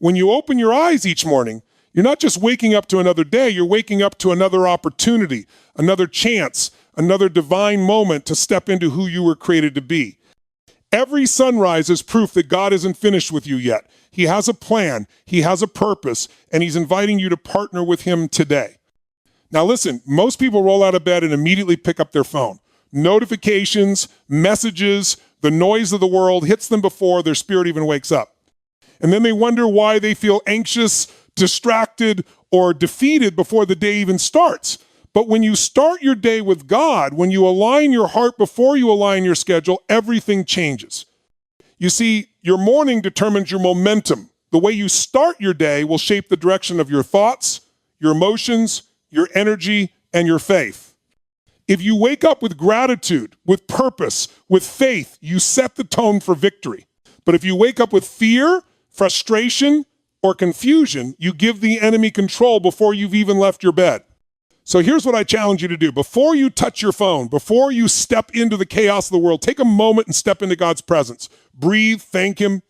When you open your eyes each morning, you're not just waking up to another day, you're waking up to another opportunity, another chance, another divine moment to step into who you were created to be. Every sunrise is proof that God isn't finished with you yet. He has a plan, he has a purpose, and he's inviting you to partner with him today. Now listen, most people roll out of bed and immediately pick up their phone. Notifications, messages, the noise of the world hits them before their spirit even wakes up. And then they wonder why they feel anxious, distracted, or defeated before the day even starts. But when you start your day with God, when you align your heart before you align your schedule, everything changes. You see, your morning determines your momentum. The way you start your day will shape the direction of your thoughts, your emotions, your energy, and your faith. If you wake up with gratitude, with purpose, with faith, you set the tone for victory. But if you wake up with fear, frustration, or confusion, you give the enemy control before you've even left your bed. So here's what I challenge you to do. Before you touch your phone, before you step into the chaos of the world, take a moment and step into God's presence. Breathe, thank him,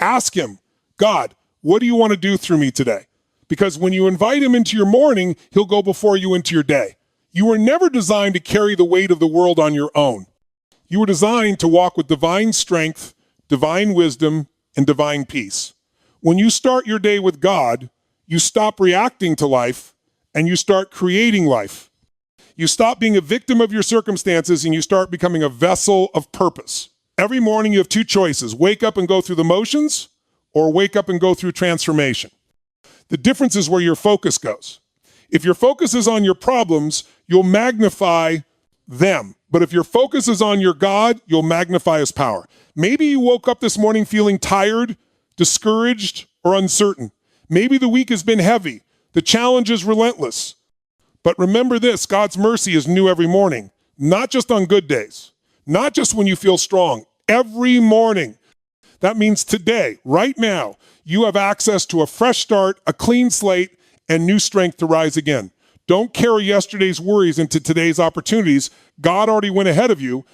ask him, God, what do you want to do through me today? Because when you invite him into your morning, he'll go before you into your day. You were never designed to carry the weight of the world on your own. You were designed to walk with divine strength, divine wisdom, and divine peace. When you start your day with God, you stop reacting to life and you start creating life. You stop being a victim of your circumstances and you start becoming a vessel of purpose. Every morning you have two choices: wake up and go through the motions, or wake up and go through transformation. The difference is where your focus goes. If your focus is on your problems, you'll magnify them. But if your focus is on your God, you'll magnify his power. Maybe you woke up this morning feeling tired, discouraged, or uncertain. Maybe the week has been heavy. The challenge is relentless. But remember this, God's mercy is new every morning, not just on good days, not just when you feel strong, every morning. That means today, right now, you have access to a fresh start, a clean slate, and new strength to rise again. Don't carry yesterday's worries into today's opportunities. God already went ahead of you.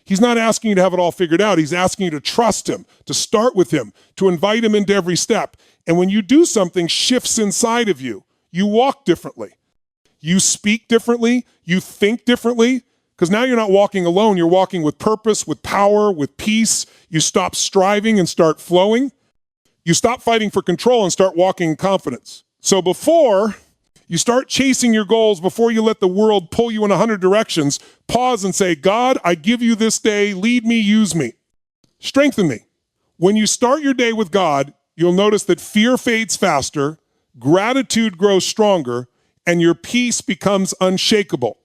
He's not asking you to have it all figured out. He's asking you to trust him, to start with him, to invite him into every step. And when you do, something shifts inside of you. You walk differently. You speak differently. You think differently. Because now you're not walking alone. You're walking with purpose, with power, with peace. You stop striving and start flowing. You stop fighting for control and start walking in confidence. So before you start chasing your goals, before you let the world pull you in 100 directions, pause and say, God, I give you this day. Lead me, use me. Strengthen me. When you start your day with God, you'll notice that fear fades faster, gratitude grows stronger, and your peace becomes unshakable.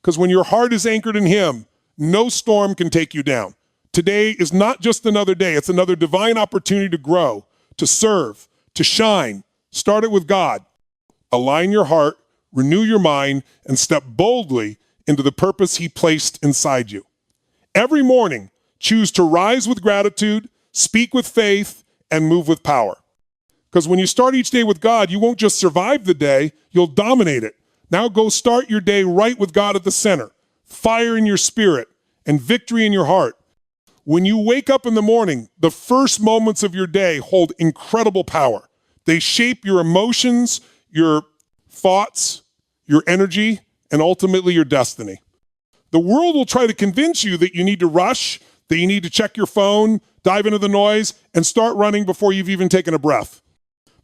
Because when your heart is anchored in him, no storm can take you down. Today is not just another day. It's another divine opportunity to grow, to serve, to shine. Start it with God. Align your heart, renew your mind, and step boldly into the purpose he placed inside you. Every morning, choose to rise with gratitude, speak with faith, and move with power. Because when you start each day with God, you won't just survive the day, you'll dominate it. Now go start your day right with God at the center, fire in your spirit, and victory in your heart. When you wake up in the morning, the first moments of your day hold incredible power. They shape your emotions, your thoughts, your energy, and ultimately your destiny. The world will try to convince you that you need to rush, that you need to check your phone, dive into the noise, and start running before you've even taken a breath.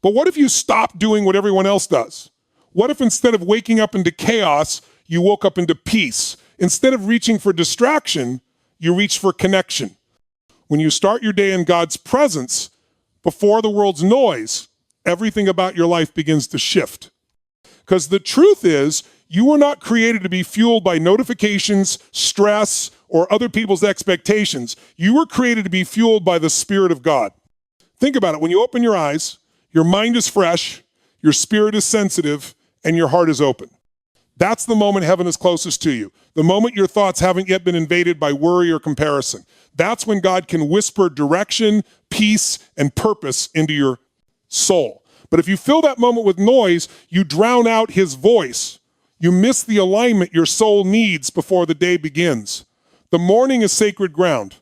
But what if you stop doing what everyone else does? What if instead of waking up into chaos, you woke up into peace? Instead of reaching for distraction, you reach for connection. When you start your day in God's presence, before the world's noise, everything about your life begins to shift. Because the truth is, you were not created to be fueled by notifications, stress, or other people's expectations. You were created to be fueled by the Spirit of God. Think about it. When you open your eyes, your mind is fresh, your spirit is sensitive, and your heart is open. That's the moment heaven is closest to you. The moment your thoughts haven't yet been invaded by worry or comparison. That's when God can whisper direction, peace, and purpose into your soul. But if you fill that moment with noise, you drown out his voice. You miss the alignment your soul needs before the day begins. The morning is sacred ground.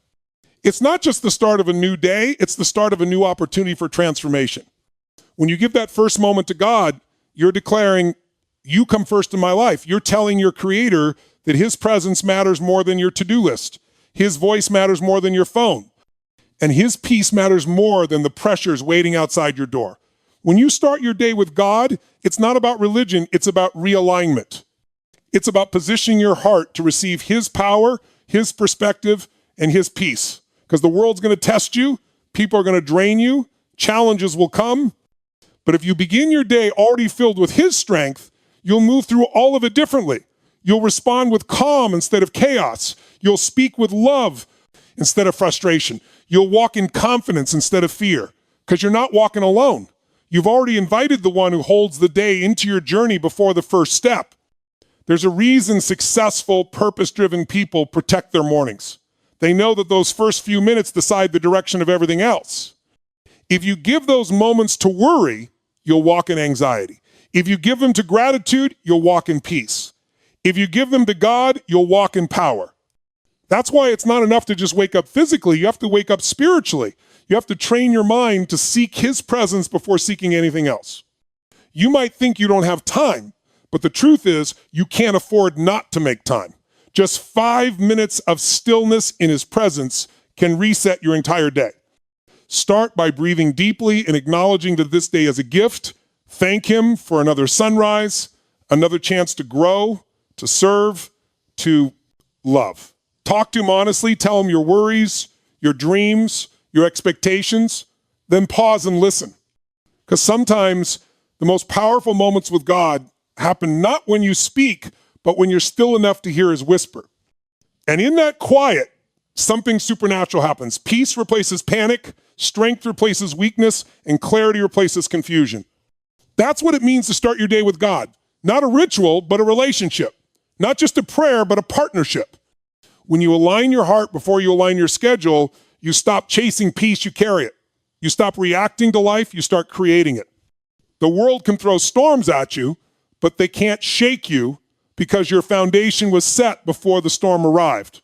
It's not just the start of a new day, it's the start of a new opportunity for transformation. When you give that first moment to God, you're declaring, you come first in my life. You're telling your Creator that his presence matters more than your to-do list. His voice matters more than your phone. And his peace matters more than the pressures waiting outside your door. When you start your day with God, it's not about religion, it's about realignment. It's about positioning your heart to receive his power, his perspective, and his peace. Because the world's going to test you, people are going to drain you, challenges will come. But if you begin your day already filled with his strength, you'll move through all of it differently. You'll respond with calm instead of chaos. You'll speak with love instead of frustration. You'll walk in confidence instead of fear, because you're not walking alone. You've already invited the one who holds the day into your journey before the first step. There's a reason successful, purpose-driven people protect their mornings. They know that those first few minutes decide the direction of everything else. If you give those moments to worry, you'll walk in anxiety. If you give them to gratitude, you'll walk in peace. If you give them to God, you'll walk in power. That's why it's not enough to just wake up physically. You have to wake up spiritually. You have to train your mind to seek his presence before seeking anything else. You might think you don't have time, but the truth is you can't afford not to make time. Just 5 minutes of stillness in his presence can reset your entire day. Start by breathing deeply and acknowledging that this day is a gift. Thank him for another sunrise, another chance to grow, to serve, to love. Talk to him honestly. Tell him your worries, your dreams, your expectations. Then pause and listen. Because sometimes the most powerful moments with God happen not when you speak, but when you're still enough to hear his whisper. And in that quiet, something supernatural happens. Peace replaces panic, strength replaces weakness, and clarity replaces confusion. That's what it means to start your day with God. Not a ritual, but a relationship. Not just a prayer, but a partnership. When you align your heart before you align your schedule, you stop chasing peace, you carry it. You stop reacting to life, you start creating it. The world can throw storms at you, but they can't shake you because your foundation was set before the storm arrived.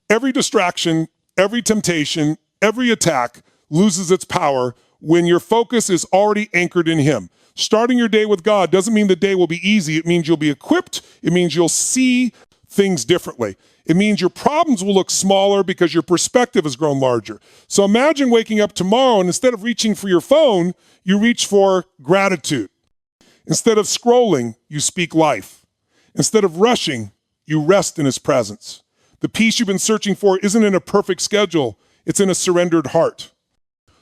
Every distraction, every temptation, every attack loses its power when your focus is already anchored in him. Starting your day with God doesn't mean the day will be easy. It means you'll be equipped. It means you'll see things differently. It means your problems will look smaller because your perspective has grown larger. So imagine waking up tomorrow and instead of reaching for your phone, you reach for gratitude. Instead of scrolling, you speak life. Instead of rushing, you rest in his presence. The peace you've been searching for isn't in a perfect schedule. It's in a surrendered heart.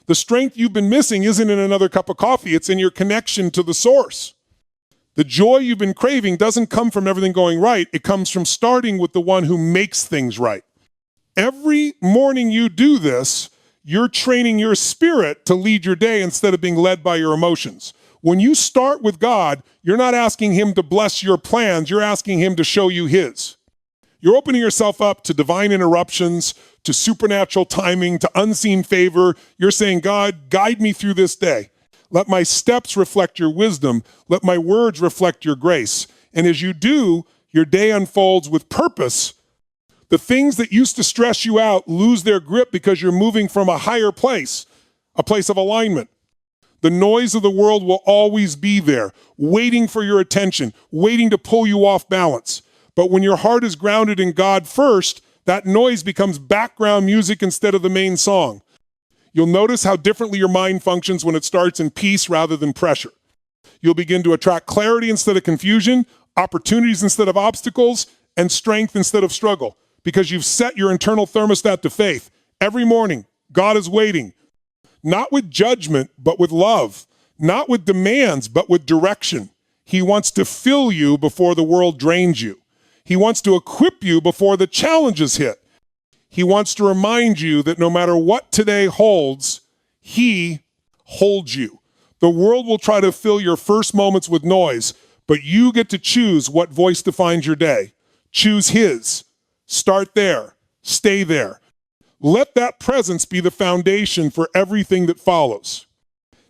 The strength you've been missing isn't in another cup of coffee. It's in your connection to the source. The joy you've been craving doesn't come from everything going right. It comes from starting with the one who makes things right. Every morning you do this, you're training your spirit to lead your day instead of being led by your emotions. When you start with God, you're not asking him to bless your plans. You're asking him to show you his. You're opening yourself up to divine interruptions, to supernatural timing, to unseen favor. You're saying, God, guide me through this day. Let my steps reflect your wisdom. Let my words reflect your grace. And as you do, your day unfolds with purpose. The things that used to stress you out lose their grip because you're moving from a higher place, a place of alignment. The noise of the world will always be there, waiting for your attention, waiting to pull you off balance. But when your heart is grounded in God first, that noise becomes background music instead of the main song. You'll notice how differently your mind functions when it starts in peace rather than pressure. You'll begin to attract clarity instead of confusion, opportunities instead of obstacles, and strength instead of struggle, because you've set your internal thermostat to faith. Every morning, God is waiting, not with judgment, but with love, not with demands, but with direction. He wants to fill you before the world drains you. He wants to equip you before the challenges hit. He wants to remind you that no matter what today holds, he holds you. The world will try to fill your first moments with noise, but you get to choose what voice defines your day. Choose his. Start there. Stay there. Let that presence be the foundation for everything that follows.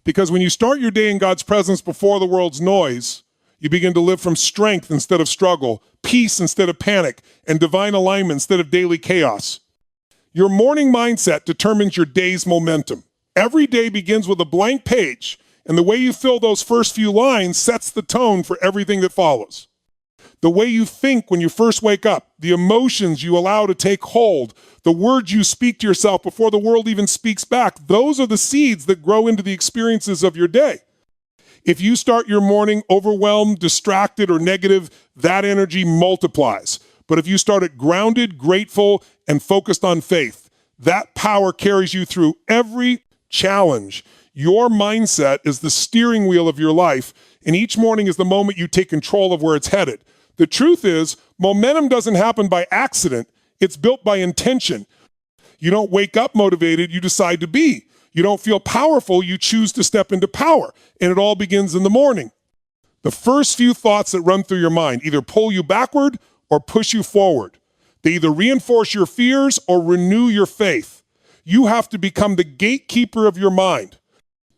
Because when you start your day in God's presence before the world's noise, you begin to live from strength instead of struggle, peace instead of panic, and divine alignment instead of daily chaos. Your morning mindset determines your day's momentum. Every day begins with a blank page, And the way you fill those first few lines sets the tone for everything that follows. The way you think when you first wake up, the emotions you allow to take hold, the words you speak to yourself before the world even speaks back, those are the seeds that grow into the experiences of your day. If you start your morning overwhelmed, distracted, or negative, that energy multiplies. But if you start it grounded, grateful, and focused on faith, that power carries you through every challenge. Your mindset is the steering wheel of your life, and each morning is the moment you take control of where it's headed. The truth is, momentum doesn't happen by accident. It's built by intention. You don't wake up motivated, you decide to be. You don't feel powerful, you choose to step into power. And it all begins in the morning. The first few thoughts that run through your mind either pull you backward or push you forward. They either reinforce your fears or renew your faith. You have to become the gatekeeper of your mind.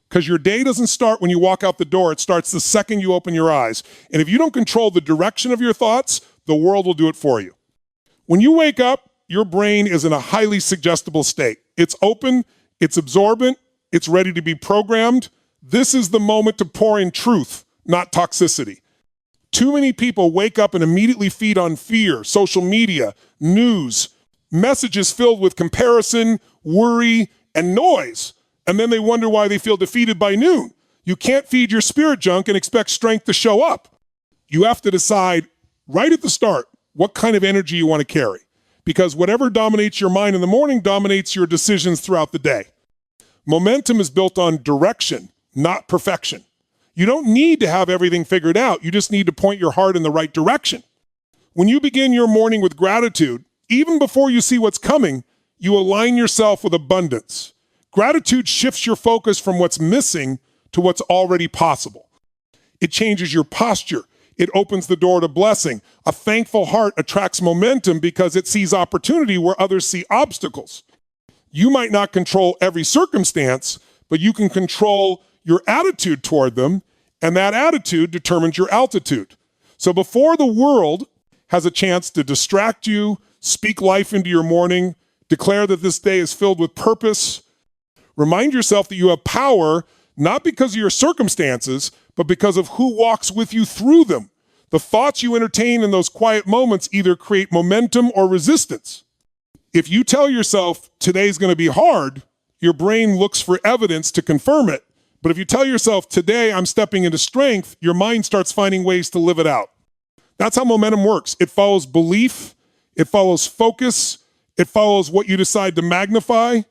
Because your day doesn't start when you walk out the door. It starts the second you open your eyes. And if you don't control the direction of your thoughts, the world will do it for you. When you wake up, your brain is in a highly suggestible state. It's open, it's absorbent, it's ready to be programmed. This is the moment to pour in truth, not toxicity. Too many people wake up and immediately feed on fear, social media, news, messages filled with comparison, worry, and noise. And then they wonder why they feel defeated by noon. You can't feed your spirit junk and expect strength to show up. You have to decide right at the start what kind of energy you want to carry. Because whatever dominates your mind in the morning dominates your decisions throughout the day. Momentum is built on direction, not perfection. You don't need to have everything figured out. You just need to point your heart in the right direction. When you begin your morning with gratitude, even before you see what's coming, you align yourself with abundance. Gratitude shifts your focus from what's missing to what's already possible. It changes your posture. It opens the door to blessing. A thankful heart attracts momentum because it sees opportunity where others see obstacles. You might not control every circumstance, but you can control your attitude toward them, and that attitude determines your altitude. So before the world has a chance to distract you, speak life into your morning, declare that this day is filled with purpose, remind yourself that you have power, not because of your circumstances, but because of who walks with you through them. The thoughts you entertain in those quiet moments either create momentum or resistance. If you tell yourself today's going to be hard, your brain looks for evidence to confirm it. But if you tell yourself today I'm stepping into strength, your mind starts finding ways to live it out. That's how momentum works. It follows belief, it follows focus, it follows what you decide to magnify.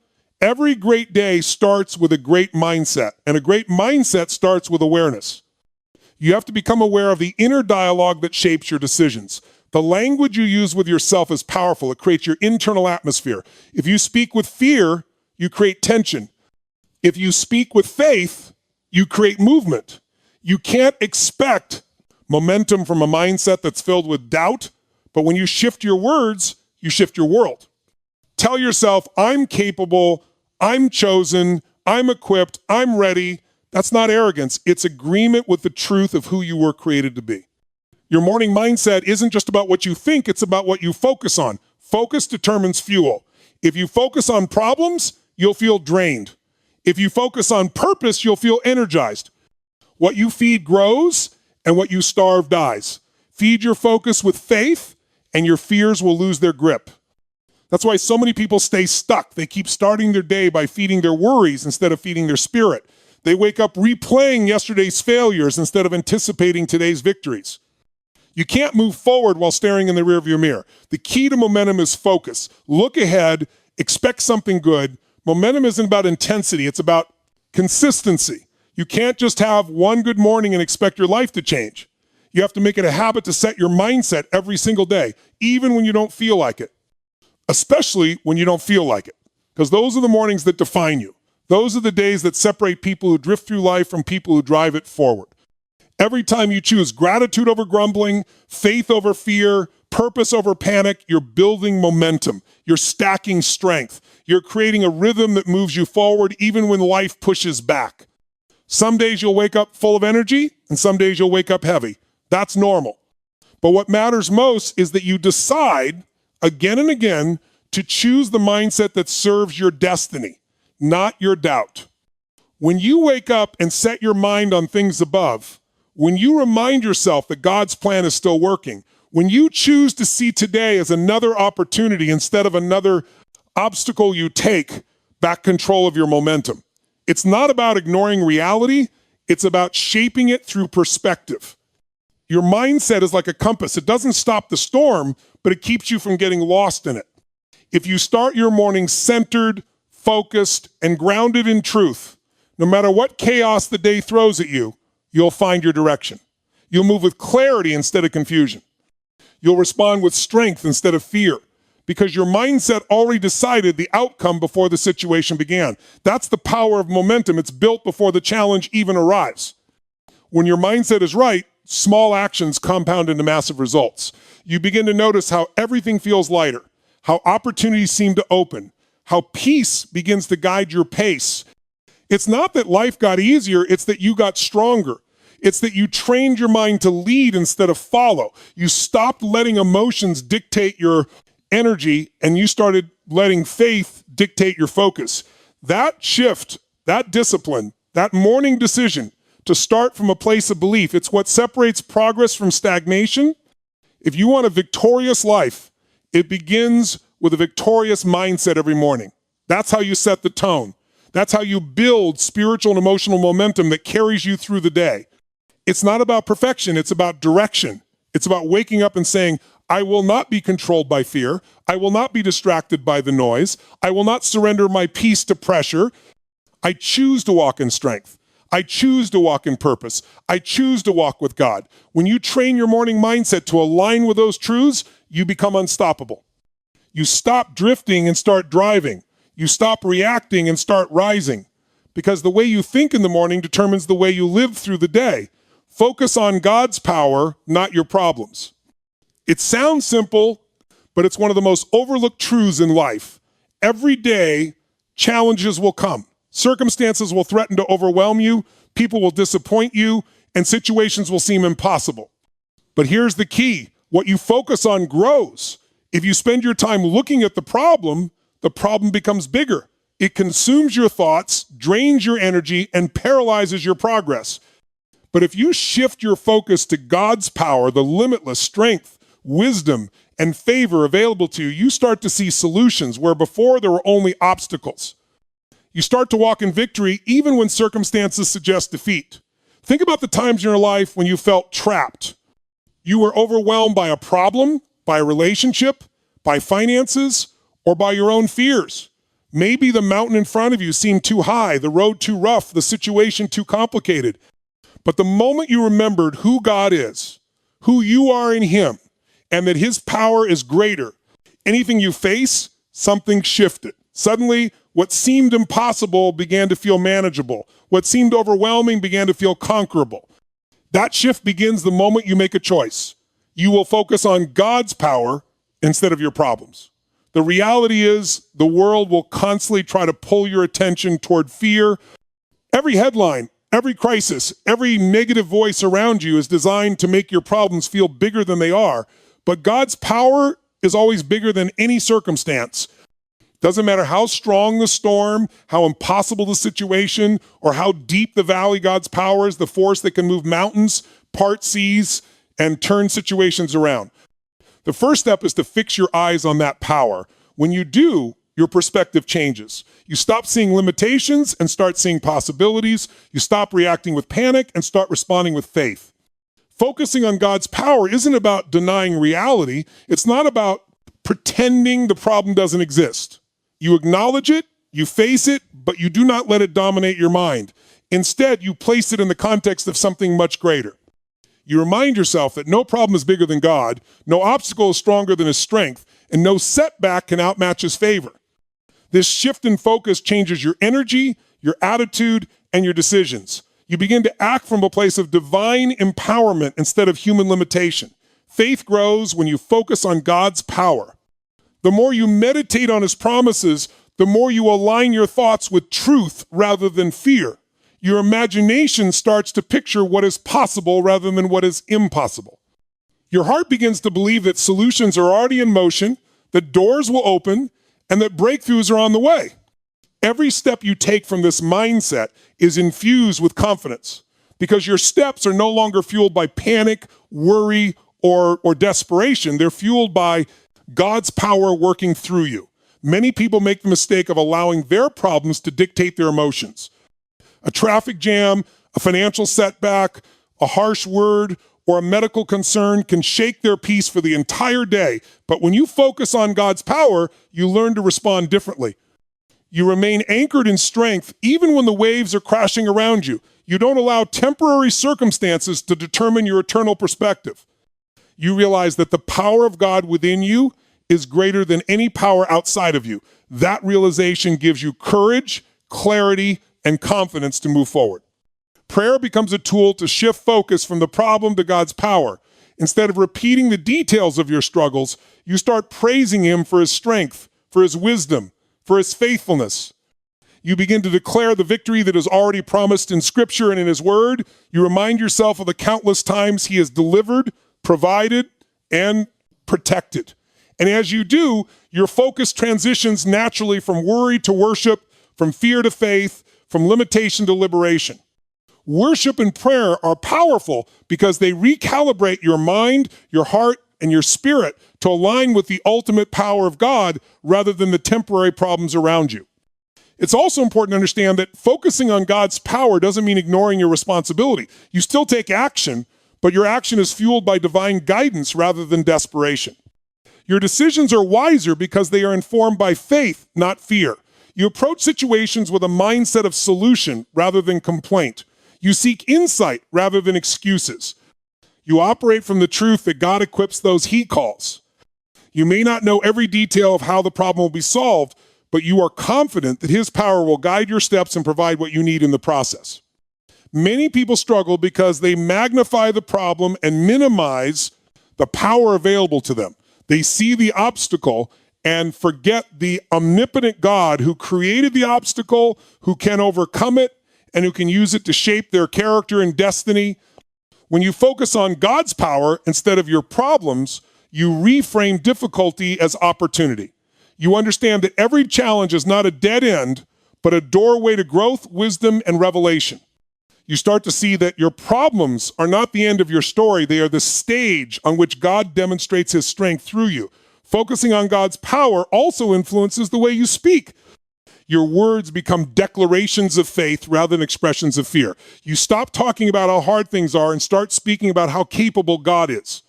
Every great day starts with a great mindset, and a great mindset starts with awareness. You have to become aware of the inner dialogue that shapes your decisions. The language you use with yourself is powerful. It creates your internal atmosphere. If you speak with fear, you create tension. If you speak with faith, you create movement. You can't expect momentum from a mindset that's filled with doubt, but when you shift your words, you shift your world. Tell yourself, I'm capable, I'm chosen, I'm equipped, I'm ready. That's not arrogance. It's agreement with the truth of who you were created to be. Your morning mindset isn't just about what you think, it's about what you focus on. Focus determines fuel. If you focus on problems, you'll feel drained. If you focus on purpose, you'll feel energized. What you feed grows, and what you starve dies. Feed your focus with faith, and your fears will lose their grip. That's why so many people stay stuck. They keep starting their day by feeding their worries instead of feeding their spirit. They wake up replaying yesterday's failures instead of anticipating today's victories. You can't move forward while staring in the rearview mirror. The key to momentum is focus. Look ahead, expect something good. Momentum isn't about intensity, it's about consistency. You can't just have one good morning and expect your life to change. You have to make it a habit to set your mindset every single day, even when you don't feel like it. Especially when you don't feel like it, because those are the mornings that define you. Those are the days that separate people who drift through life from people who drive it forward. Every time you choose gratitude over grumbling, faith over fear, purpose over panic, you're building momentum. You're stacking strength. You're creating a rhythm that moves you forward even when life pushes back. Some days you'll wake up full of energy, and some days you'll wake up heavy. That's normal. But what matters most is that you decide again and again to choose the mindset that serves your destiny, not your doubt. When you wake up and set your mind on things above, when you remind yourself that God's plan is still working, when you choose to see today as another opportunity instead of another obstacle you take back control of your momentum. It's not about ignoring reality, it's about shaping it through perspective. Your mindset is like a compass. It doesn't stop the storm, but it keeps you from getting lost in it. If you start your morning centered, focused, and grounded in truth, no matter what chaos the day throws at you, you'll find your direction. You'll move with clarity instead of confusion. You'll respond with strength instead of fear, because your mindset already decided the outcome before the situation began. That's the power of momentum. It's built before the challenge even arrives. When your mindset is right, small actions compound into massive results. You begin to notice how everything feels lighter, how opportunities seem to open, how peace begins to guide your pace. It's not that life got easier, it's that you got stronger. It's that you trained your mind to lead instead of follow. You stopped letting emotions dictate your energy and you started letting faith dictate your focus. That shift, that discipline, that morning decision to start from a place of belief, it's what separates progress from stagnation. If you want a victorious life, it begins with a victorious mindset every morning. That's how you set the tone. That's how you build spiritual and emotional momentum that carries you through the day. It's not about perfection, it's about direction. It's about waking up and saying, I will not be controlled by fear. I will not be distracted by the noise. I will not surrender my peace to pressure. I choose to walk in strength. I choose to walk in purpose. I choose to walk with God. When you train your morning mindset to align with those truths, you become unstoppable. You stop drifting and start driving. You stop reacting and start rising. Because the way you think in the morning determines the way you live through the day. Focus on God's power, not your problems. It sounds simple, but it's one of the most overlooked truths in life. Every day, challenges will come. Circumstances will threaten to overwhelm you, people will disappoint you, and situations will seem impossible. But here's the key. What you focus on grows. If you spend your time looking at the problem becomes bigger. It consumes your thoughts, drains your energy, and paralyzes your progress. But if you shift your focus to God's power, the limitless strength, wisdom, and favor available to you, you start to see solutions where before there were only obstacles. You start to walk in victory even when circumstances suggest defeat. Think about the times in your life when you felt trapped. You were overwhelmed by a problem, by a relationship, by finances, or by your own fears. Maybe the mountain in front of you seemed too high, the road too rough, the situation too complicated. But the moment you remembered who God is, who you are in Him, and that His power is greater, anything you face, something shifted. Suddenly, what seemed impossible began to feel manageable. What seemed overwhelming began to feel conquerable. That shift begins the moment you make a choice. You will focus on God's power instead of your problems. The reality is the world will constantly try to pull your attention toward fear. Every headline, every crisis, every negative voice around you is designed to make your problems feel bigger than they are. But God's power is always bigger than any circumstance. Doesn't matter how strong the storm, how impossible the situation, or how deep the valley, God's power is the force that can move mountains, part seas, and turn situations around. The first step is to fix your eyes on that power. When you do, your perspective changes. You stop seeing limitations and start seeing possibilities. You stop reacting with panic and start responding with faith. Focusing on God's power isn't about denying reality. It's not about pretending the problem doesn't exist. You acknowledge it, you face it, but you do not let it dominate your mind. Instead, you place it in the context of something much greater. You remind yourself that no problem is bigger than God, no obstacle is stronger than His strength, and no setback can outmatch His favor. This shift in focus changes your energy, your attitude, and your decisions. You begin to act from a place of divine empowerment instead of human limitation. Faith grows when you focus on God's power. The more you meditate on His promises, the more you align your thoughts with truth rather than fear. Your imagination starts to picture what is possible rather than what is impossible. Your heart begins to believe that solutions are already in motion, that doors will open, and that breakthroughs are on the way. Every step you take from this mindset is infused with confidence because your steps are no longer fueled by panic, worry, or desperation. They're fueled by God's power working through you. Many people make the mistake of allowing their problems to dictate their emotions. A traffic jam, a financial setback, a harsh word, or a medical concern can shake their peace for the entire day. But when you focus on God's power, you learn to respond differently. You remain anchored in strength even when the waves are crashing around you. You don't allow temporary circumstances to determine your eternal perspective. You realize that the power of God within you is greater than any power outside of you. That realization gives you courage, clarity, and confidence to move forward. Prayer becomes a tool to shift focus from the problem to God's power. Instead of repeating the details of your struggles, you start praising Him for His strength, for His wisdom, for His faithfulness. You begin to declare the victory that is already promised in Scripture and in His Word. You remind yourself of the countless times He has delivered, provided, and protected. And as you do, your focus transitions naturally from worry to worship, from fear to faith, from limitation to liberation. Worship and prayer are powerful because they recalibrate your mind, your heart, and your spirit to align with the ultimate power of God rather than the temporary problems around you. It's also important to understand that focusing on God's power doesn't mean ignoring your responsibility. You still take action, but your action is fueled by divine guidance rather than desperation. Your decisions are wiser because they are informed by faith, not fear. You approach situations with a mindset of solution rather than complaint. You seek insight rather than excuses. You operate from the truth that God equips those He calls. You may not know every detail of how the problem will be solved, but you are confident that His power will guide your steps and provide what you need in the process. Many people struggle because they magnify the problem and minimize the power available to them. They see the obstacle and forget the omnipotent God who created the obstacle, who can overcome it, and who can use it to shape their character and destiny. When you focus on God's power instead of your problems, you reframe difficulty as opportunity. You understand that every challenge is not a dead end, but a doorway to growth, wisdom, and revelation. You start to see that your problems are not the end of your story. They are the stage on which God demonstrates His strength through you. Focusing on God's power also influences the way you speak. Your words become declarations of faith rather than expressions of fear. You stop talking about how hard things are and start speaking about how capable God is.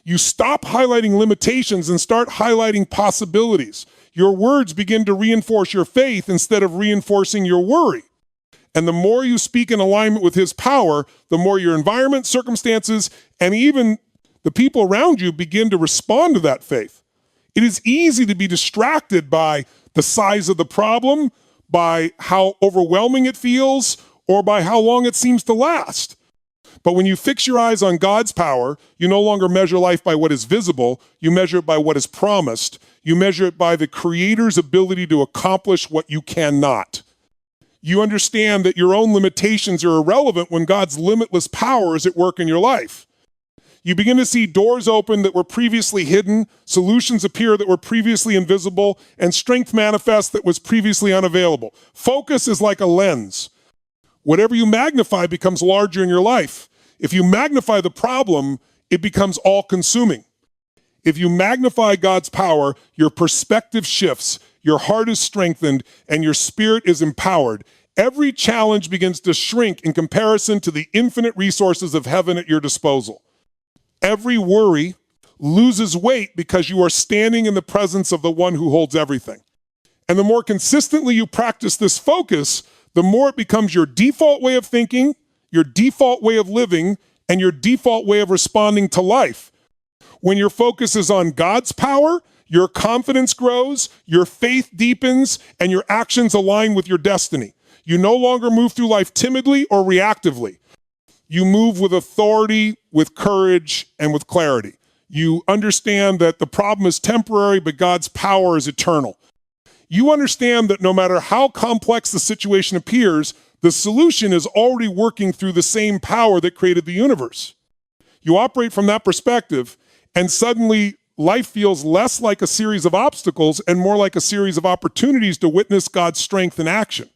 You stop highlighting limitations and start highlighting possibilities. Your words begin to reinforce your faith instead of reinforcing your worry. And the more you speak in alignment with His power, the more your environment, circumstances, and even the people around you begin to respond to that faith. It is easy to be distracted by the size of the problem, by how overwhelming it feels, or by how long it seems to last. But when you fix your eyes on God's power, you no longer measure life by what is visible, you measure it by what is promised. You measure it by the Creator's ability to accomplish what you cannot. You understand that your own limitations are irrelevant when God's limitless power is at work in your life. You begin to see doors open that were previously hidden, solutions appear that were previously invisible, and strength manifest that was previously unavailable. Focus is like a lens. Whatever you magnify becomes larger in your life. If you magnify the problem, it becomes all-consuming. If you magnify God's power, your perspective shifts, your heart is strengthened, and your spirit is empowered. Every challenge begins to shrink in comparison to the infinite resources of heaven at your disposal. Every worry loses weight because you are standing in the presence of the one who holds everything. And the more consistently you practice this focus, the more it becomes your default way of thinking, your default way of living, and your default way of responding to life. When your focus is on God's power, your confidence grows, your faith deepens, and your actions align with your destiny. You no longer move through life timidly or reactively. You move with authority, with courage, and with clarity. You understand that the problem is temporary, but God's power is eternal. You understand that no matter how complex the situation appears, the solution is already working through the same power that created the universe. You operate from that perspective, and suddenly life feels less like a series of obstacles and more like a series of opportunities to witness God's strength in action.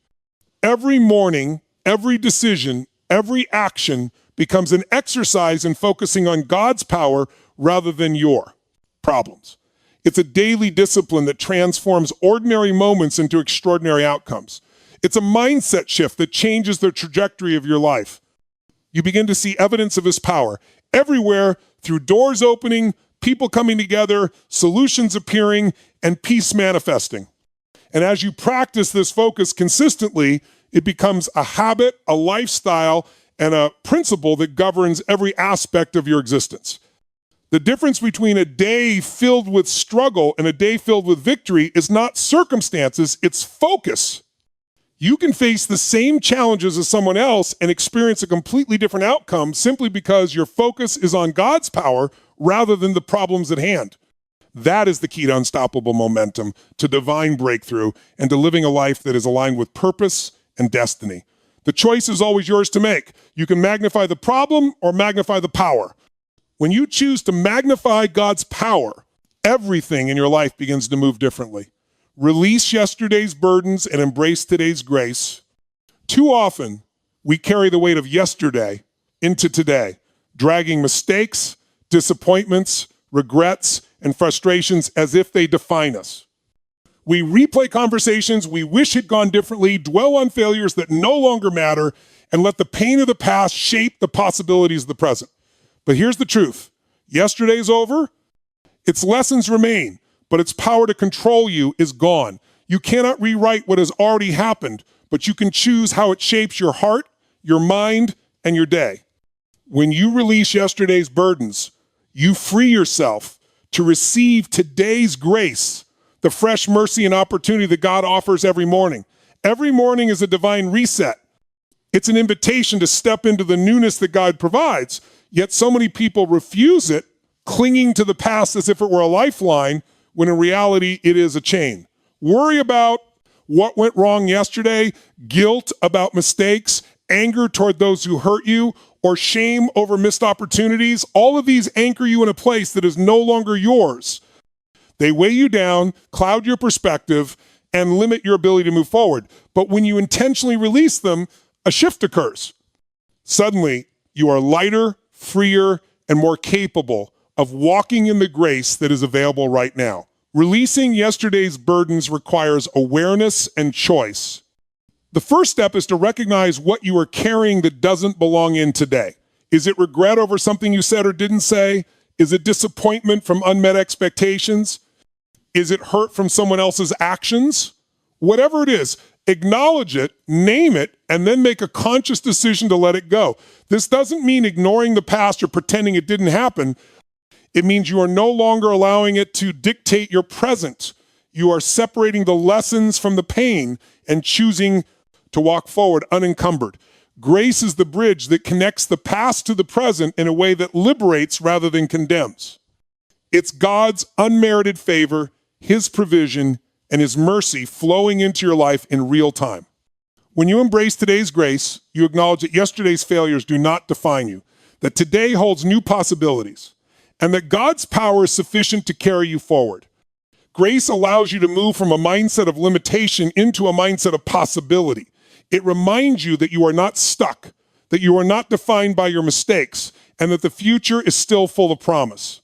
Every morning, every decision, every action becomes an exercise in focusing on God's power rather than your problems. It's a daily discipline that transforms ordinary moments into extraordinary outcomes. It's a mindset shift that changes the trajectory of your life. You begin to see evidence of his power everywhere through doors opening, people coming together, solutions appearing, and peace manifesting. And as you practice this focus consistently, it becomes a habit, a lifestyle, and a principle that governs every aspect of your existence. The difference between a day filled with struggle and a day filled with victory is not circumstances, it's focus. You can face the same challenges as someone else and experience a completely different outcome simply because your focus is on God's power rather than the problems at hand. That is the key to unstoppable momentum, to divine breakthrough, and to living a life that is aligned with purpose and destiny. The choice is always yours to make. You can magnify the problem or magnify the power. When you choose to magnify God's power, everything in your life begins to move differently. Release yesterday's burdens and embrace today's grace. Too often, we carry the weight of yesterday into today, dragging mistakes, disappointments, regrets, and frustrations as if they define us. We replay conversations we wish had gone differently, dwell on failures that no longer matter, and let the pain of the past shape the possibilities of the present. But here's the truth. Yesterday's over. Its lessons remain, but its power to control you is gone. You cannot rewrite what has already happened, but you can choose how it shapes your heart, your mind, and your day. When you release yesterday's burdens, you free yourself to receive today's grace, the fresh mercy and opportunity that God offers every morning. Every morning is a divine reset. It's an invitation to step into the newness that God provides, yet so many people refuse it, clinging to the past as if it were a lifeline, when in reality it is a chain. Worry about what went wrong yesterday, guilt about mistakes, anger toward those who hurt you, or shame over missed opportunities. All of these anchor you in a place that is no longer yours. They weigh you down, cloud your perspective, and limit your ability to move forward. But when you intentionally release them, a shift occurs. Suddenly, you are lighter, freer, and more capable of walking in the grace that is available right now. Releasing yesterday's burdens requires awareness and choice. The first step is to recognize what you are carrying that doesn't belong in today. Is it regret over something you said or didn't say? Is it disappointment from unmet expectations? Is it hurt from someone else's actions? Whatever it is, acknowledge it, name it, and then make a conscious decision to let it go. This doesn't mean ignoring the past or pretending it didn't happen. It means you are no longer allowing it to dictate your present. You are separating the lessons from the pain and choosing to walk forward unencumbered. Grace is the bridge that connects the past to the present in a way that liberates rather than condemns. It's God's unmerited favor, his provision, and his mercy flowing into your life in real time. When you embrace today's grace, you acknowledge that yesterday's failures do not define you, that today holds new possibilities, and that God's power is sufficient to carry you forward. Grace allows you to move from a mindset of limitation into a mindset of possibility. It reminds you that you are not stuck, that you are not defined by your mistakes, and that the future is still full of promise.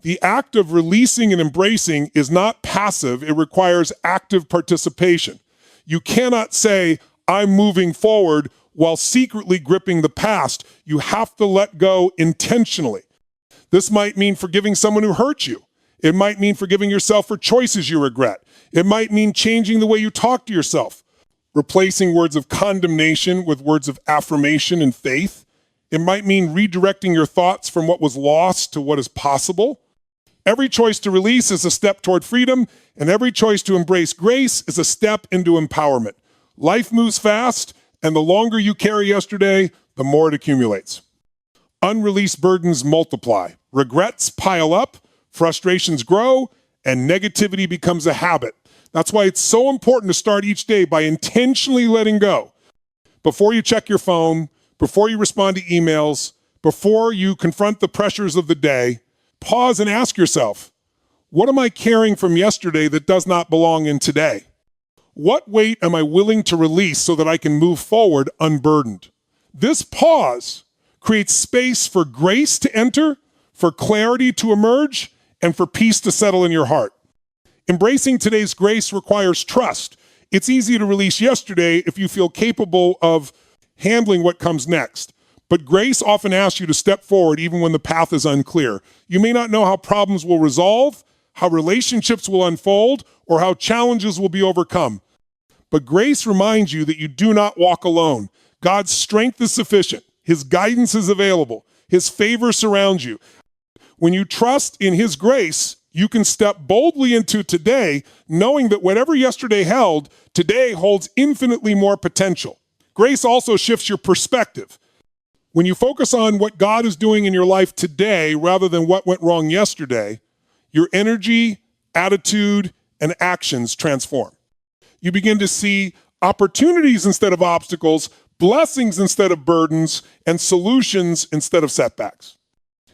The act of releasing and embracing is not passive, it requires active participation. You cannot say, I'm moving forward, while secretly gripping the past. You have to let go intentionally. This might mean forgiving someone who hurt you. It might mean forgiving yourself for choices you regret. It might mean changing the way you talk to yourself, replacing words of condemnation with words of affirmation and faith. It might mean redirecting your thoughts from what was lost to what is possible. Every choice to release is a step toward freedom, and every choice to embrace grace is a step into empowerment. Life moves fast, and the longer you carry yesterday, the more it accumulates. Unreleased burdens multiply. Regrets pile up, frustrations grow, and negativity becomes a habit. That's why it's so important to start each day by intentionally letting go. Before you check your phone, before you respond to emails, before you confront the pressures of the day, pause and ask yourself, What am I carrying from yesterday that does not belong in today? What weight am I willing to release so that I can move forward unburdened? This pause creates space for grace to enter, for clarity to emerge, and for peace to settle in your heart. Embracing today's grace requires trust. It's easy to release yesterday if you feel capable of handling what comes next. But grace often asks you to step forward even when the path is unclear. You may not know how problems will resolve, how relationships will unfold, or how challenges will be overcome. But grace reminds you that you do not walk alone. God's strength is sufficient. His guidance is available. His favor surrounds you. When you trust in His grace, you can step boldly into today, knowing that whatever yesterday held, today holds infinitely more potential. Grace also shifts your perspective. When you focus on what God is doing in your life today rather than what went wrong yesterday, your energy, attitude, and actions transform. You begin to see opportunities instead of obstacles, blessings instead of burdens, and solutions instead of setbacks.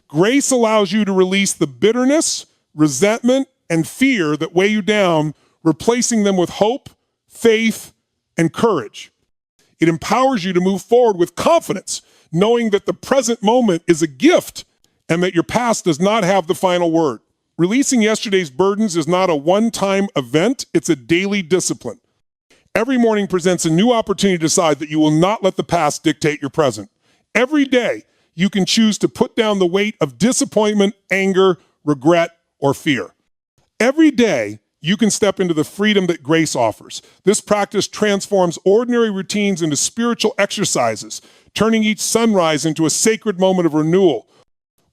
Grace allows you to release the bitterness, resentment, and fear that weigh you down, replacing them with hope, faith, and courage. It empowers you to move forward with confidence, knowing that the present moment is a gift and that your past does not have the final word. Releasing yesterday's burdens is not a one-time event, it's a daily discipline. Every morning presents a new opportunity to decide that you will not let the past dictate your present. Every day, you can choose to put down the weight of disappointment, anger, regret, or fear. Every day, you can step into the freedom that grace offers. This practice transforms ordinary routines into spiritual exercises, turning each sunrise into a sacred moment of renewal.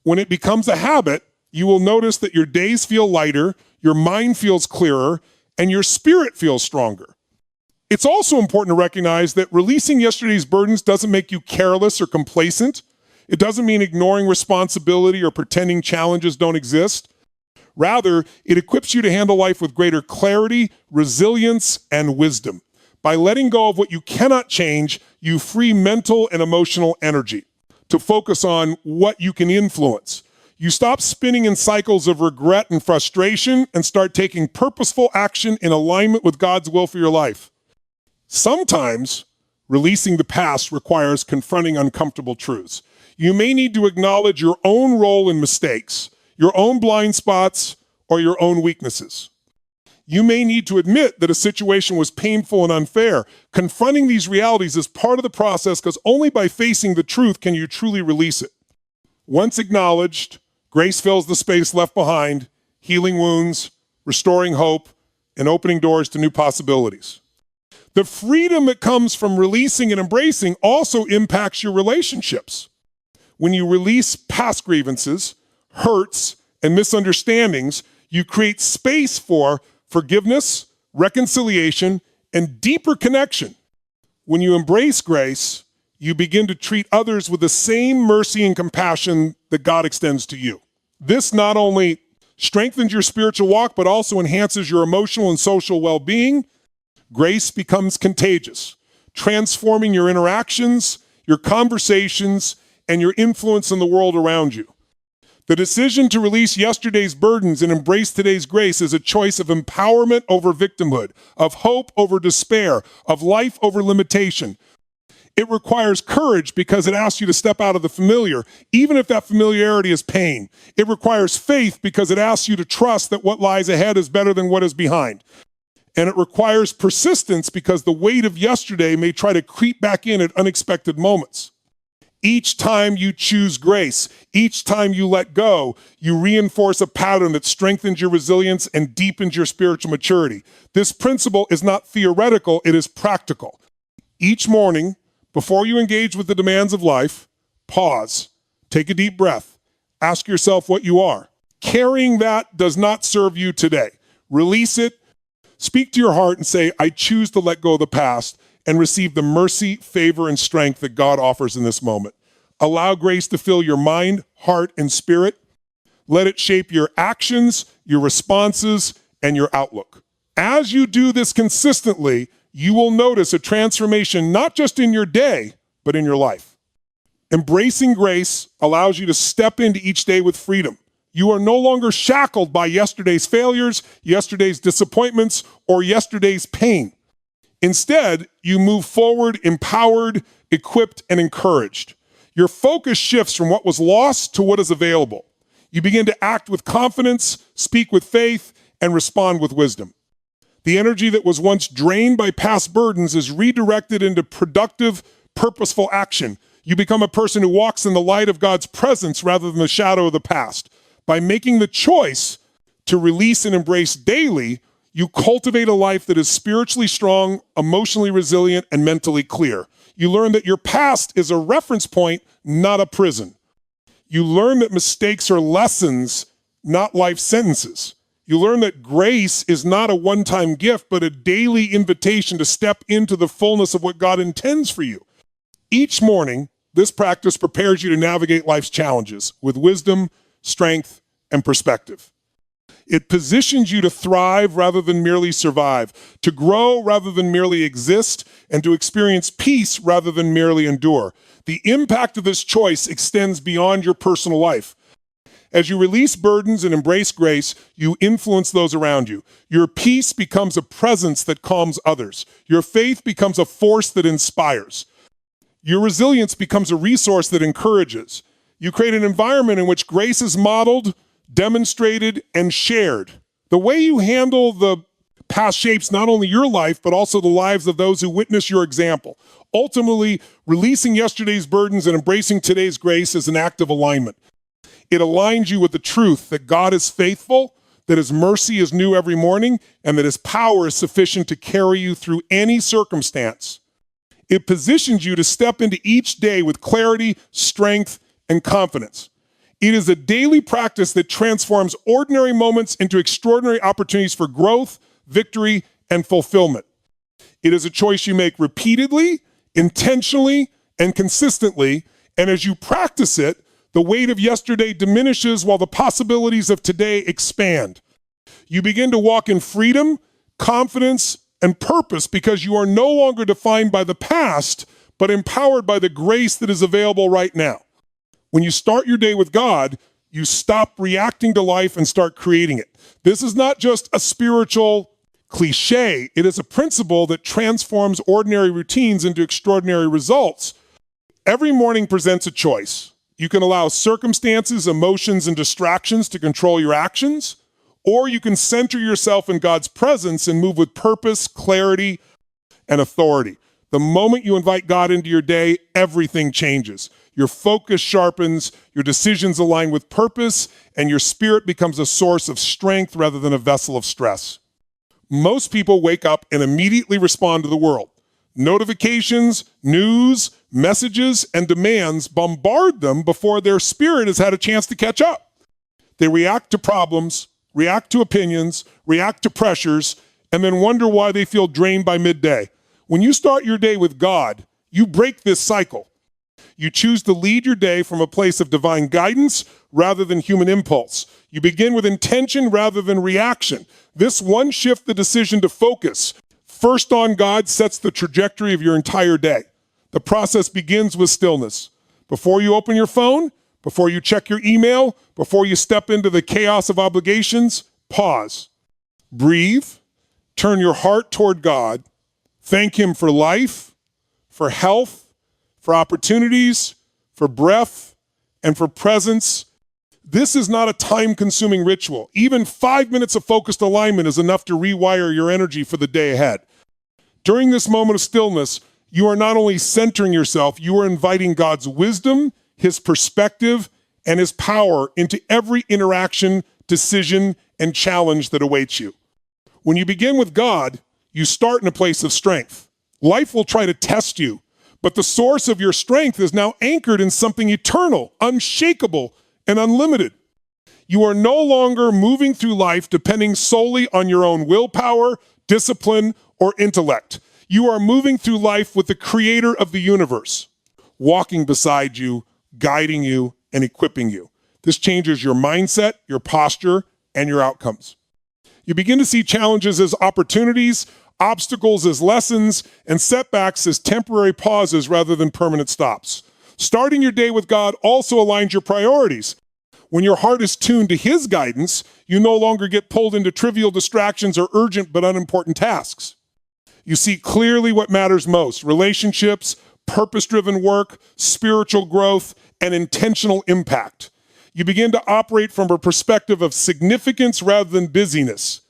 When it becomes a habit, you will notice that your days feel lighter, your mind feels clearer, and your spirit feels stronger. It's also important to recognize that releasing yesterday's burdens doesn't make you careless or complacent. It doesn't mean ignoring responsibility or pretending challenges don't exist. Rather, it equips you to handle life with greater clarity, resilience, and wisdom. By letting go of what you cannot change, you free mental and emotional energy to focus on what you can influence. You stop spinning in cycles of regret and frustration and start taking purposeful action in alignment with God's will for your life. Sometimes, releasing the past requires confronting uncomfortable truths. You may need to acknowledge your own role in mistakes, your own blind spots, or your own weaknesses. You may need to admit that a situation was painful and unfair. Confronting these realities is part of the process because only by facing the truth can you truly release it. Once acknowledged, grace fills the space left behind, healing wounds, restoring hope, and opening doors to new possibilities. The freedom that comes from releasing and embracing also impacts your relationships. When you release past grievances, hurts, and misunderstandings, you create space for forgiveness, reconciliation, and deeper connection. When you embrace grace, you begin to treat others with the same mercy and compassion that God extends to you. This not only strengthens your spiritual walk, but also enhances your emotional and social well-being. Grace becomes contagious, transforming your interactions, your conversations, and your influence in the world around you. The decision to release yesterday's burdens and embrace today's grace is a choice of empowerment over victimhood, of hope over despair, of life over limitation. It requires courage because it asks you to step out of the familiar, even if that familiarity is pain. It requires faith because it asks you to trust that what lies ahead is better than what is behind. And it requires persistence because the weight of yesterday may try to creep back in at unexpected moments. Each time you choose grace, each time you let go, you reinforce a pattern that strengthens your resilience and deepens your spiritual maturity. This principle is not theoretical, it is practical. Each morning, before you engage with the demands of life, pause, take a deep breath, ask yourself what you are. Carrying that does not serve you today. Release it. Speak to your heart and say, I choose to let go of the past and receive the mercy, favor, and strength that God offers in this moment. Allow grace to fill your mind, heart, and spirit. Let it shape your actions, your responses, and your outlook. As you do this consistently, you will notice a transformation not just in your day, but in your life. Embracing grace allows you to step into each day with freedom, You are no longer shackled by yesterday's failures, yesterday's disappointments, or yesterday's pain. Instead, you move forward empowered, equipped, and encouraged. Your focus shifts from what was lost to what is available. You begin to act with confidence, speak with faith, and respond with wisdom. The energy that was once drained by past burdens is redirected into productive, purposeful action. You become a person who walks in the light of God's presence rather than the shadow of the past. By making the choice to release and embrace daily, you cultivate a life that is spiritually strong, emotionally resilient, and mentally clear. You learn that your past is a reference point, not a prison. You learn that mistakes are lessons, not life sentences. You learn that grace is not a one-time gift, but a daily invitation to step into the fullness of what God intends for you. Each morning, this practice prepares you to navigate life's challenges with wisdom, strength, and perspective. It positions you to thrive rather than merely survive, to grow rather than merely exist, and to experience peace rather than merely endure. The impact of this choice extends beyond your personal life. As you release burdens and embrace grace, you influence those around you. Your peace becomes a presence that calms others. Your faith becomes a force that inspires. Your resilience becomes a resource that encourages. You create an environment in which grace is modeled, demonstrated, and shared. The way you handle the past shapes not only your life, but also the lives of those who witness your example. Ultimately, releasing yesterday's burdens and embracing today's grace is an act of alignment. It aligns you with the truth that God is faithful, that his mercy is new every morning, and that his power is sufficient to carry you through any circumstance. It positions you to step into each day with clarity, strength, and confidence. It is a daily practice that transforms ordinary moments into extraordinary opportunities for growth, victory, and fulfillment. It is a choice you make repeatedly, intentionally, and consistently, and as you practice it, the weight of yesterday diminishes while the possibilities of today expand. You begin to walk in freedom, confidence, and purpose because you are no longer defined by the past, but empowered by the grace that is available right now. When you start your day with God, you stop reacting to life and start creating it. This is not just a spiritual cliche. It is a principle that transforms ordinary routines into extraordinary results. Every morning presents a choice. You can allow circumstances, emotions, and distractions to control your actions, or you can center yourself in God's presence and move with purpose, clarity, and authority. The moment you invite God into your day, everything changes. Your focus sharpens, your decisions align with purpose, and your spirit becomes a source of strength rather than a vessel of stress. Most people wake up and immediately respond to the world. Notifications, news, messages, and demands bombard them before their spirit has had a chance to catch up. They react to problems, react to opinions, react to pressures, and then wonder why they feel drained by midday. When you start your day with God, you break this cycle. You choose to lead your day from a place of divine guidance rather than human impulse. You begin with intention rather than reaction. This one shift the decision to focus first on God sets the trajectory of your entire day. The process begins with stillness. Before you open your phone, before you check your email, before you step into the chaos of obligations, pause. Breathe. Turn your heart toward God. Thank him for life, for health, for opportunities, for breath, and for presence. This is not a time-consuming ritual. Even 5 minutes of focused alignment is enough to rewire your energy for the day ahead. During this moment of stillness, you are not only centering yourself, you are inviting God's wisdom, his perspective, and his power into every interaction, decision, and challenge that awaits you. When you begin with God, you start in a place of strength. Life will try to test you, but the source of your strength is now anchored in something eternal, unshakable, and unlimited. You are no longer moving through life depending solely on your own willpower, discipline, or intellect. You are moving through life with the creator of the universe, walking beside you, guiding you, and equipping you. This changes your mindset, your posture, and your outcomes. You begin to see challenges as opportunities, obstacles as lessons, and setbacks as temporary pauses rather than permanent stops. Starting your day with God also aligns your priorities. When your heart is tuned to his guidance, you no longer get pulled into trivial distractions or urgent but unimportant tasks. You see clearly what matters most: relationships, purpose-driven work, spiritual growth, and intentional impact. You begin to operate from a perspective of significance rather than busyness.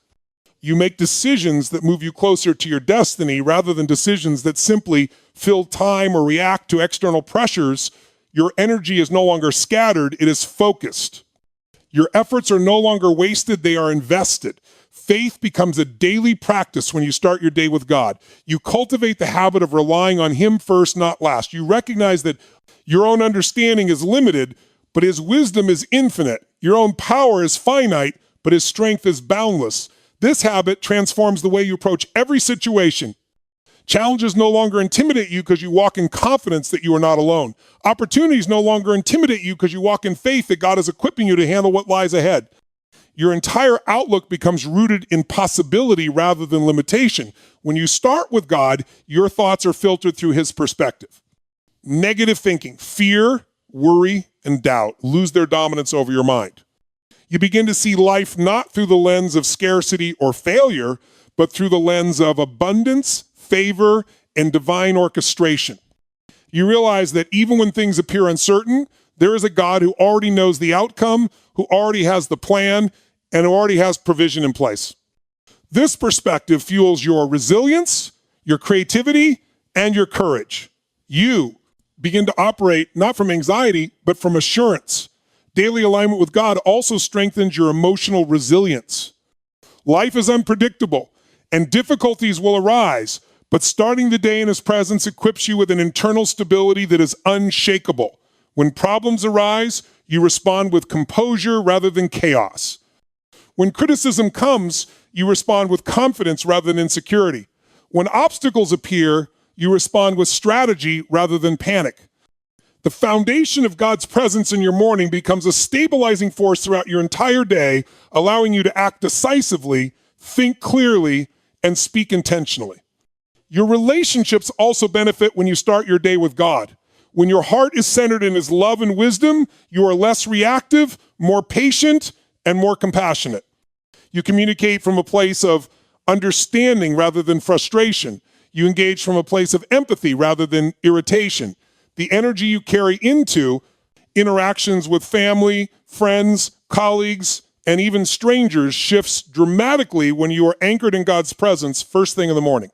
You make decisions that move you closer to your destiny rather than decisions that simply fill time or react to external pressures. Your energy is no longer scattered, it is focused. Your efforts are no longer wasted, they are invested. Faith becomes a daily practice when you start your day with God. You cultivate the habit of relying on him first, not last. You recognize that your own understanding is limited, but his wisdom is infinite. Your own power is finite, but his strength is boundless. This habit transforms the way you approach every situation. Challenges no longer intimidate you because you walk in confidence that you are not alone. Opportunities no longer intimidate you because you walk in faith that God is equipping you to handle what lies ahead. Your entire outlook becomes rooted in possibility rather than limitation. When you start with God, your thoughts are filtered through his perspective. Negative thinking, fear, worry, and doubt lose their dominance over your mind. You begin to see life not through the lens of scarcity or failure, but through the lens of abundance, favor, and divine orchestration. You realize that even when things appear uncertain, there is a God who already knows the outcome, who already has the plan, and who already has provision in place. This perspective fuels your resilience, your creativity, and your courage. You begin to operate not from anxiety, but from assurance. Daily alignment with God also strengthens your emotional resilience. Life is unpredictable, and difficulties will arise, but starting the day in his presence equips you with an internal stability that is unshakable. When problems arise, you respond with composure rather than chaos. When criticism comes, you respond with confidence rather than insecurity. When obstacles appear, you respond with strategy rather than panic. The foundation of God's presence in your morning becomes a stabilizing force throughout your entire day, allowing you to act decisively, think clearly, and speak intentionally. Your relationships also benefit when you start your day with God. When your heart is centered in his love and wisdom, you are less reactive, more patient, and more compassionate. You communicate from a place of understanding rather than frustration. You engage from a place of empathy rather than irritation. The energy you carry into interactions with family, friends, colleagues, and even strangers shifts dramatically when you are anchored in God's presence first thing in the morning.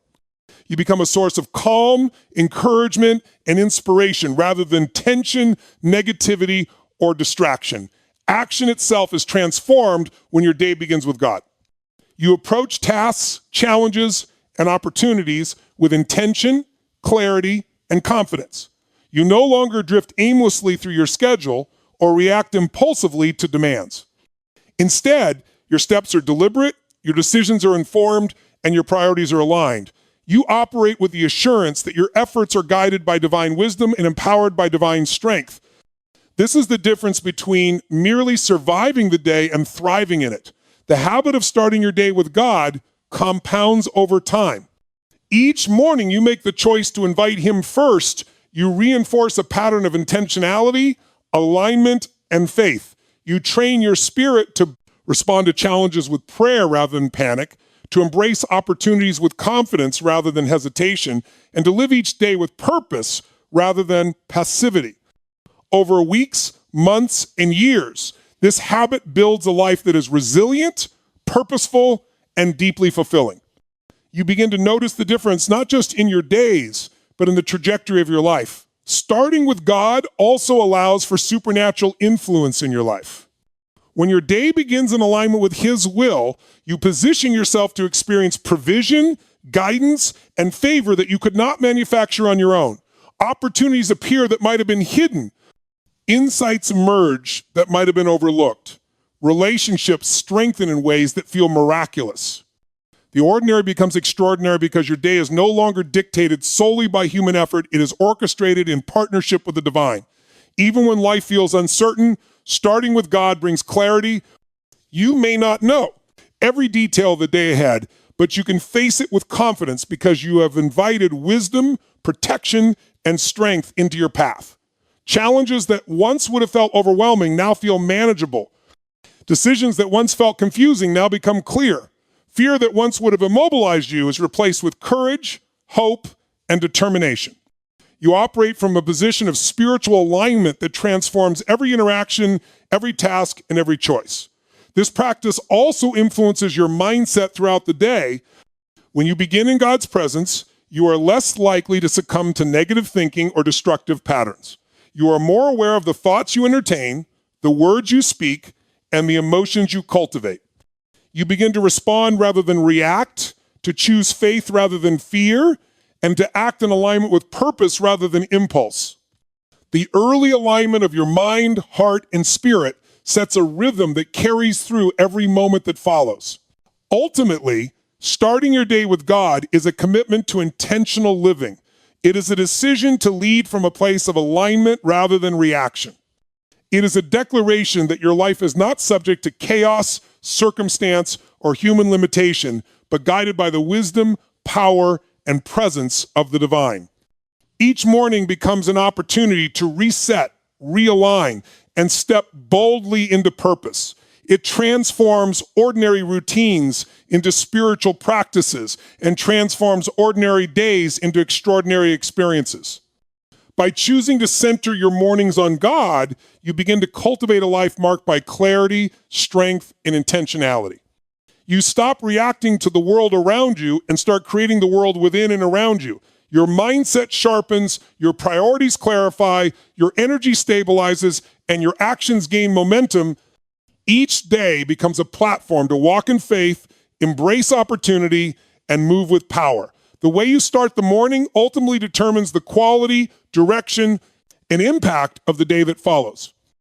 You become a source of calm, encouragement, and inspiration rather than tension, negativity, or distraction. Action itself is transformed when your day begins with God. You approach tasks, challenges, and opportunities with intention, clarity, and confidence. You no longer drift aimlessly through your schedule or react impulsively to demands. Instead, your steps are deliberate, your decisions are informed, and your priorities are aligned. You operate with the assurance that your efforts are guided by divine wisdom and empowered by divine strength. This is the difference between merely surviving the day and thriving in it. The habit of starting your day with God compounds over time. Each morning you make the choice to invite him first. You reinforce a pattern of intentionality, alignment, and faith. You train your spirit to respond to challenges with prayer rather than panic, to embrace opportunities with confidence rather than hesitation, and to live each day with purpose rather than passivity. Over weeks, months, and years, this habit builds a life that is resilient, purposeful, and deeply fulfilling. You begin to notice the difference not just in your days, but in the trajectory of your life. Starting with God also allows for supernatural influence in your life. When your day begins in alignment with his will, you position yourself to experience provision, guidance, and favor that you could not manufacture on your own. Opportunities appear that might have been hidden. Insights emerge that might have been overlooked. Relationships strengthen in ways that feel miraculous. The ordinary becomes extraordinary because your day is no longer dictated solely by human effort. It is orchestrated in partnership with the divine. Even when life feels uncertain, starting with God brings clarity. You may not know every detail of the day ahead, but you can face it with confidence because you have invited wisdom, protection, and strength into your path. Challenges that once would have felt overwhelming now feel manageable. Decisions that once felt confusing now become clear. Fear that once would have immobilized you is replaced with courage, hope, and determination. You operate from a position of spiritual alignment that transforms every interaction, every task, and every choice. This practice also influences your mindset throughout the day. When you begin in God's presence, you are less likely to succumb to negative thinking or destructive patterns. You are more aware of the thoughts you entertain, the words you speak, and the emotions you cultivate. You begin to respond rather than react, to choose faith rather than fear, and to act in alignment with purpose rather than impulse. The early alignment of your mind, heart, and spirit sets a rhythm that carries through every moment that follows. Ultimately, starting your day with God is a commitment to intentional living. It is a decision to lead from a place of alignment rather than reaction. It is a declaration that your life is not subject to chaos, circumstance, or human limitation, but guided by the wisdom, power, and presence of the divine. Each morning becomes an opportunity to reset, realign, and step boldly into purpose. It transforms ordinary routines into spiritual practices and transforms ordinary days into extraordinary experiences. By choosing to center your mornings on God, you begin to cultivate a life marked by clarity, strength, and intentionality. You stop reacting to the world around you and start creating the world within and around you. Your mindset sharpens, your priorities clarify, your energy stabilizes, and your actions gain momentum. Each day becomes a platform to walk in faith, embrace opportunity, and move with power. The way you start the morning ultimately determines the quality, direction, and impact of the day that follows.